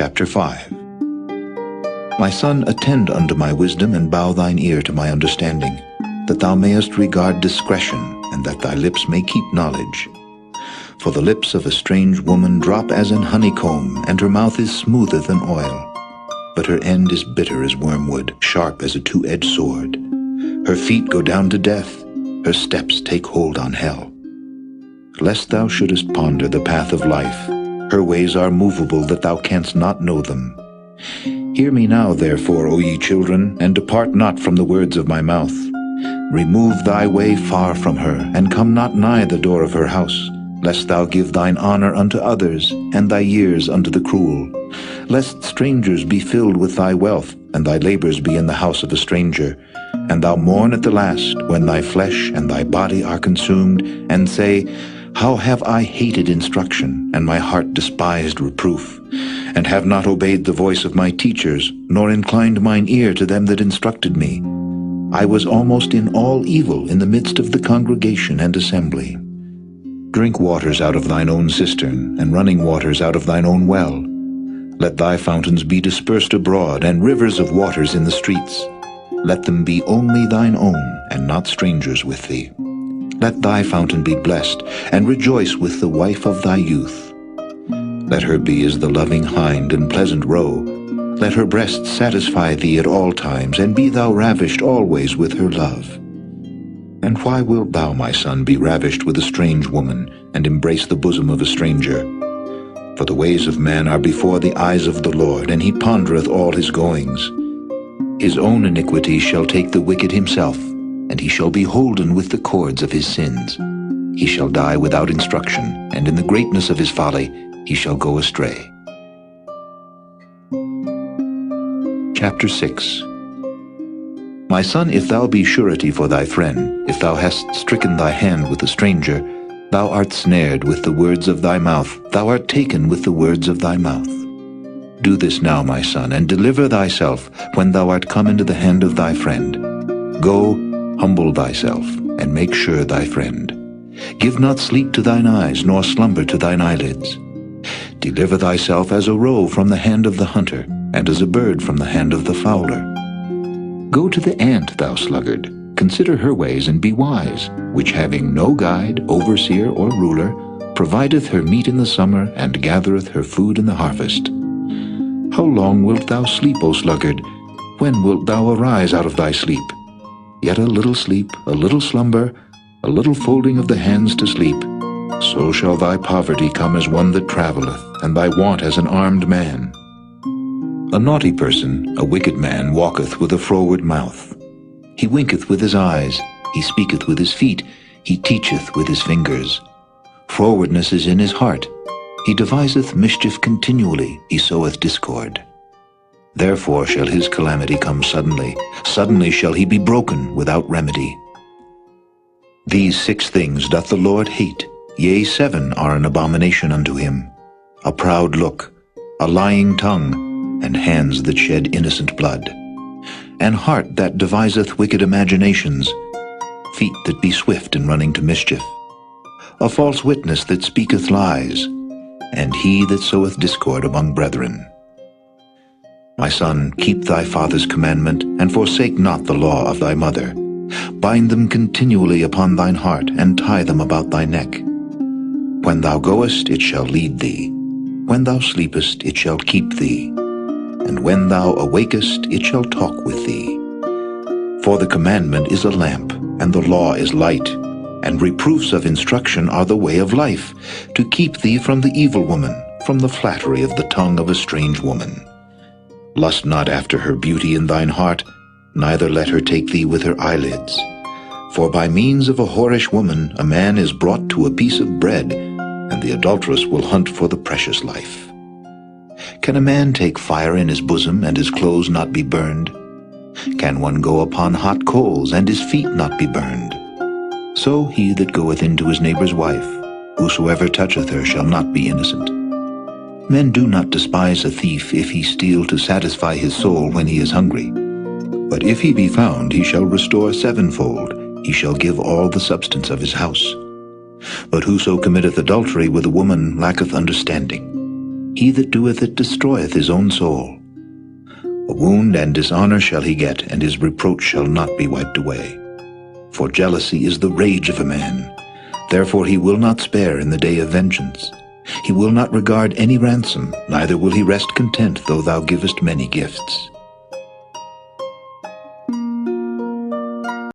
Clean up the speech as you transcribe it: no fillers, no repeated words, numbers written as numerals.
Chapter 5. My son, attend unto my wisdom, and bow thine ear to my understanding, that thou mayest regard discretion, and that thy lips may keep knowledge. For the lips of a strange woman drop as an honeycomb, and her mouth is smoother than oil. But her end is bitter as wormwood, sharp as a two-edged sword. Her feet go down to death, her steps take hold on hell. Lest thou shouldest ponder the path of life, her ways are movable, that thou canst not know them. Hear me now, therefore, O ye children, and depart not from the words of my mouth. Remove thy way far from her, and come not nigh the door of her house, lest thou give thine honor unto others, and thy years unto the cruel. Lest strangers be filled with thy wealth, and thy labors be in the house of a stranger, and thou mourn at the last, when thy flesh and thy body are consumed, and say, How have I hated instruction, and my heart despised reproof, and have not obeyed the voice of my teachers, nor inclined mine ear to them that instructed me. I was almost in all evil in the midst of the congregation and assembly. Drink waters out of thine own cistern, and running waters out of thine own well. Let thy fountains be dispersed abroad, and rivers of waters in the streets. Let them be only thine own, and not strangers with thee. Let thy fountain be blessed, and rejoice with the wife of thy youth. Let her be as the loving hind and pleasant roe. Let her breasts satisfy thee at all times, and be thou ravished always with her love. And why wilt thou, my son, be ravished with a strange woman, and embrace the bosom of a stranger? For the ways of man are before the eyes of the Lord, and he pondereth all his goings. His own iniquity shall take the wicked himself, and he shall be holden with the cords of his sins. He shall die without instruction, and in the greatness of his folly he shall go astray. Chapter 6. My son, if thou be surety for thy friend, if thou hast stricken thy hand with a stranger, thou art snared with the words of thy mouth, thou art taken with the words of thy mouth. Do this now, my son, and deliver thyself when thou art come into the hand of thy friend. Go, humble thyself, and make sure thy friend. Give not sleep to thine eyes, nor slumber to thine eyelids. Deliver thyself as a roe from the hand of the hunter, and as a bird from the hand of the fowler. Go to the ant, thou sluggard, consider her ways, and be wise, which having no guide, overseer, or ruler, provideth her meat in the summer, and gathereth her food in the harvest. How long wilt thou sleep, O sluggard? When wilt thou arise out of thy sleep? Yet a little sleep, a little slumber, a little folding of the hands to sleep. So shall thy poverty come as one that travelleth, and thy want as an armed man. A naughty person, a wicked man, walketh with a froward mouth. He winketh with his eyes, he speaketh with his feet, he teacheth with his fingers. Frowardness is in his heart. He deviseth mischief continually, he soweth discord. Therefore shall his calamity come suddenly, suddenly shall he be broken without remedy. These 6 things doth the Lord hate, yea, 7 are an abomination unto him: a proud look, a lying tongue, and hands that shed innocent blood, an heart that deviseth wicked imaginations, feet that be swift in running to mischief, a false witness that speaketh lies, and he that soweth discord among brethren. My son, keep thy father's commandment, and forsake not the law of thy mother. Bind them continually upon thine heart, and tie them about thy neck. When thou goest, it shall lead thee. When thou sleepest, it shall keep thee. And when thou awakest, it shall talk with thee. For the commandment is a lamp, and the law is light, and reproofs of instruction are the way of life, to keep thee from the evil woman, from the flattery of the tongue of a strange woman. Lust not after her beauty in thine heart, neither let her take thee with her eyelids. For by means of a whorish woman a man is brought to a piece of bread, and the adulteress will hunt for the precious life. Can a man take fire in his bosom, and his clothes not be burned? Can one go upon hot coals, and his feet not be burned? So he that goeth into his neighbor's wife, whosoever toucheth her shall not be innocent. Men do not despise a thief if he steal to satisfy his soul when he is hungry. But if he be found, he shall restore 7-fold, he shall give all the substance of his house. But whoso committeth adultery with a woman lacketh understanding. He that doeth it destroyeth his own soul. A wound and dishonor shall he get, and his reproach shall not be wiped away. For jealousy is the rage of a man. Therefore he will not spare in the day of vengeance. He will not regard any ransom, neither will he rest content though thou givest many gifts.